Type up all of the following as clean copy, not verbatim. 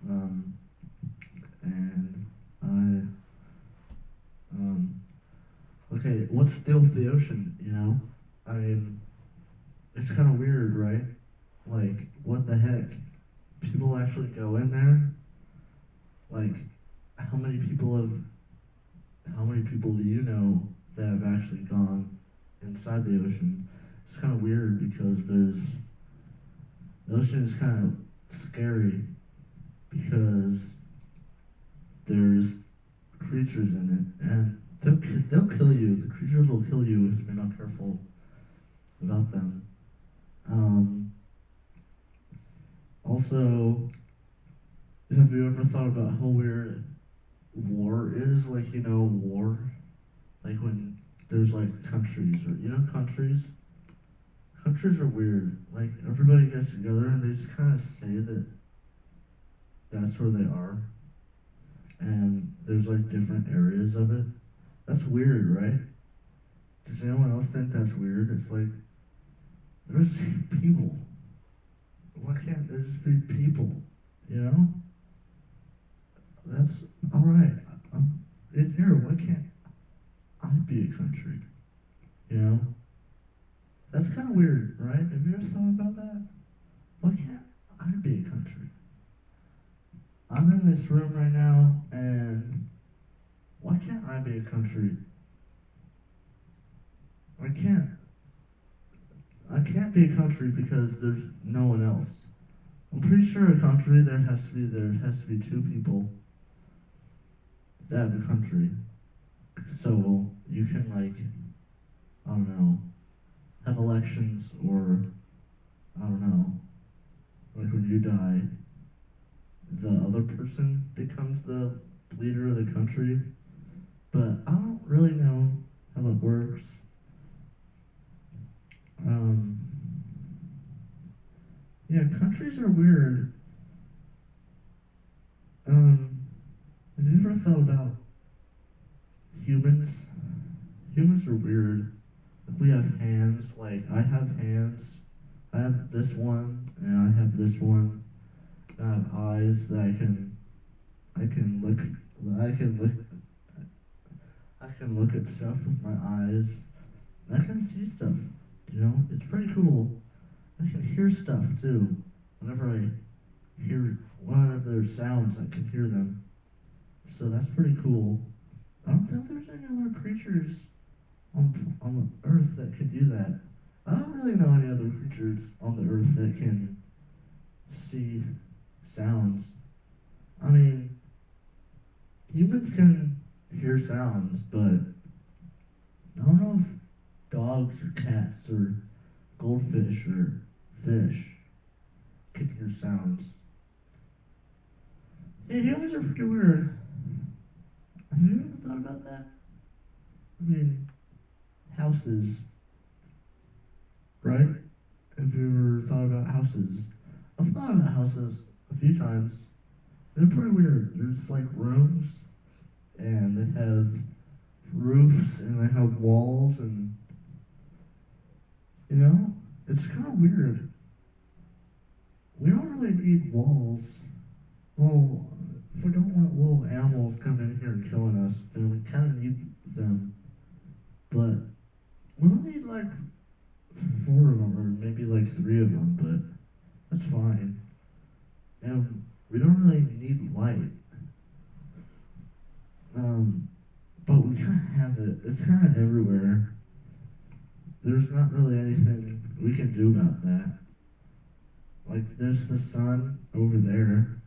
Um, and I, um, okay, what fills the ocean, you know? I mean, it's kind of weird, right? Like, what the heck? People actually go in there? Like, how many people have, how many people do you know that have actually gone inside the ocean? It's kind of weird because the ocean is kind of scary because there's creatures in it, and they'll kill you. The creatures will kill you if you're not careful about them. Also, have you ever thought about how weird war is? Like, you know, war? Like when there's like countries, or, you know, countries? Countries are weird. Like, everybody gets together and they just kind of say that that's where they are. And there's like different areas of it. That's weird, right? Does anyone else think that's weird? It's like, there's people. Why can't there just be people? You know? That's alright. I'm in here. Why can't I be a country? You know? That's kind of weird, right? Have you ever thought about that? Why can't I be a country? I'm in this room right now, and why can't I be a country? I can't. I can't be a country because there's no one else. I'm pretty sure a country there has to be two people that have a country. So you can, like, I don't know, have elections, or I don't know, like when you die, the other person becomes the leader of the country. But I don't really know how that works. Yeah, countries are weird. Have you ever thought about humans? Humans are weird. Like, we have hands. Like, I have hands. I have this one, and I have this one. I have eyes that I can look, I can look, I can look at stuff with my eyes. I can see stuff. You know, it's pretty cool. I can hear stuff too. Whenever I hear one of their sounds, I can hear them. So that's pretty cool. I don't think there's any other creatures on the earth that can do that. I don't really know any other creatures on the earth that can see sounds. I mean, humans can hear sounds, but I don't know if dogs or cats or goldfish or fish can hear sounds. Yeah, humans are pretty weird. Have you ever thought about that? I mean, houses, right? Have you ever thought about houses? I've thought about houses a few times. They're pretty weird. There's like rooms, and they have roofs, and they have walls, and, you know, it's kind of weird. We don't really need walls. Well, if we don't want little animals coming in here and killing us, then we kind of need them. But we don't need like 4 of them, or maybe like 3 of them, but that's fine. And we don't really need light. But we kind of have it. It's kind of everywhere. There's not really anything we can do about that. Like, there's the sun over there,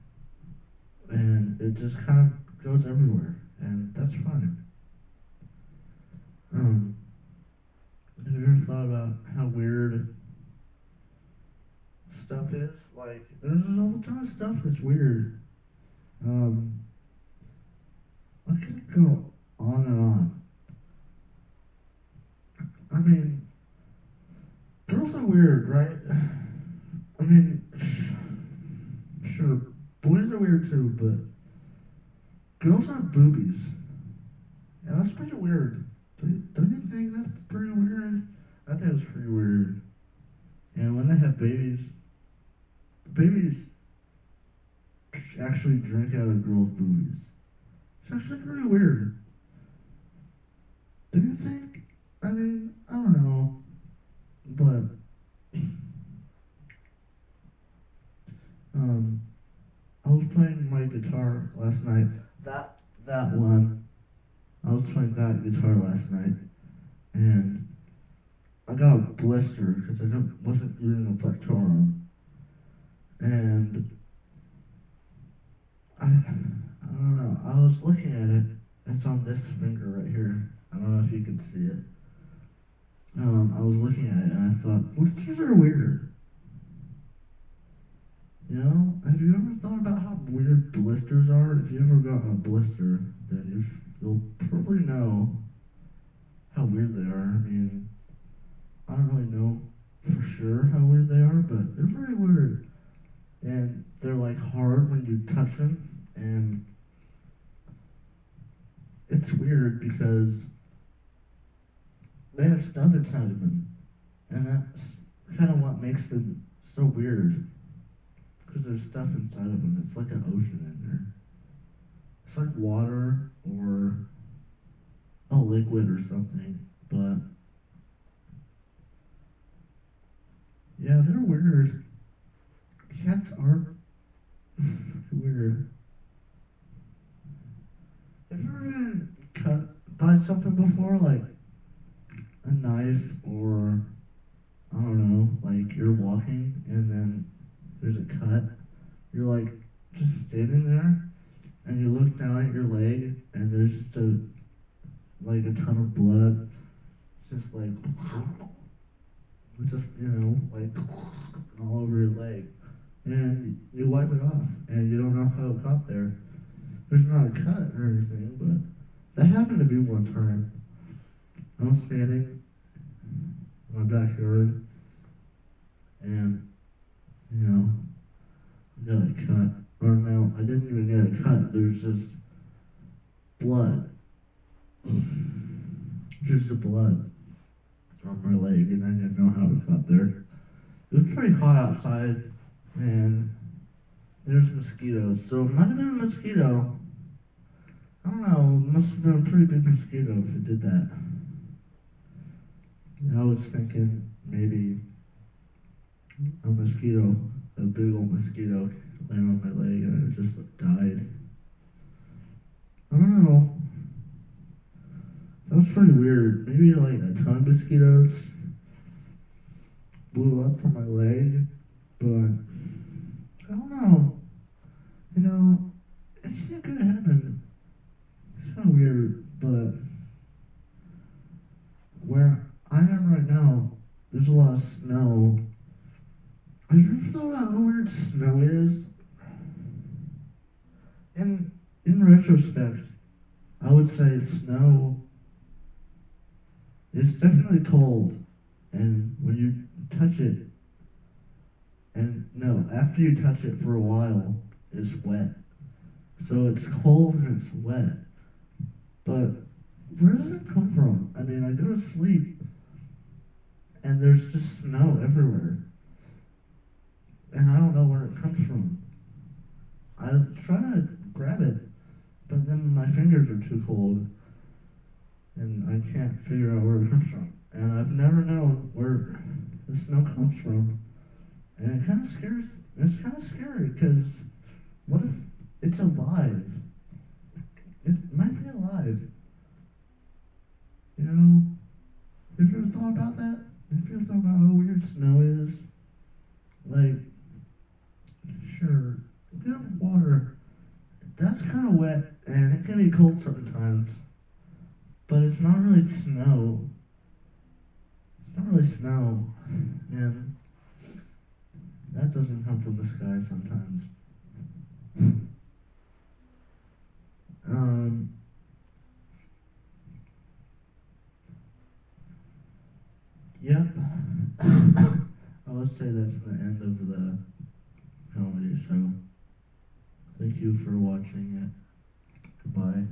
and it just kind of goes everywhere, and that's fine. Have you ever thought about how weird stuff is? Like, there's all ton of stuff that's weird. I could go on and on. I mean, girls are weird, right? I mean, sure, boys are weird too, but girls have boobies. Yeah, that's pretty weird. Don't you think that's pretty weird? I think it's pretty weird. And when they have babies, the babies actually drink out of girls' boobies. It's actually pretty weird. Do you think? I mean, I don't know, but I was playing my guitar last night. That one. I was playing that guitar last night, and I got a blister because I wasn't using a Plectron, and I don't know. I was looking at it. It's on this finger right here. I don't know if you can see it. I was looking at it and I thought, blisters are weird. You know, have you ever thought about how weird blisters are? If you ever got a blister, then you'll probably know how weird they are. I mean, I don't really know for sure how weird they are, but they're very weird. And they're like hard when you touch them, and it's weird because they have stuff inside of them, and that's kind of what makes them so weird. Because there's stuff inside of them. It's like an ocean in there. It's like water or a liquid or something, but yeah, they're weird. Cats are weird. Have you ever been cut by something before, like a knife, or I don't know, like you're walking and then there's a cut? You're like just standing there and you look down at your leg and there's just a ton of blood, just like like all over your leg, and you wipe it off and you don't know how it got there. There's not a cut or anything, but that happened to me one time. I was standing in my backyard and I got a cut. Or no, I didn't even get a cut. There's just blood. Just the blood on my leg, and I didn't know how it got there. It was pretty hot outside, and there's mosquitoes. So it might have been a mosquito. I don't know. It must have been a pretty big mosquito if it did that. I was thinking maybe a mosquito, a big old mosquito, landed on my leg and it just died. I don't know. That was pretty weird. Maybe like a ton of mosquitoes blew up from my leg, but I don't know. It's not gonna happen. It's kind of weird, but where I am right now, there's a lot of snow. Have you ever thought about how weird snow is? In retrospect, I would say snow is definitely cold, and when you touch it, after you touch it for a while, it's wet. So it's cold and it's wet. But where does it come from? I mean, I go to sleep, and there's just snow everywhere. And I don't know where it comes from. I try to grab it, but then my fingers are too cold, and I can't figure out where it comes from. And I've never known where the snow comes from. And it kind of scares. It's kind of scary because what if it's alive? It might be alive. Have you ever thought about that? Have you ever thought about how weird snow is? Like, sure, if you have water, that's kind of wet, and it can be cold sometimes, but it's not really snow. It's not really snow, and that doesn't come from the sky sometimes. Yep. I would say that's the end of the comedy show. Thank you for watching it. Goodbye.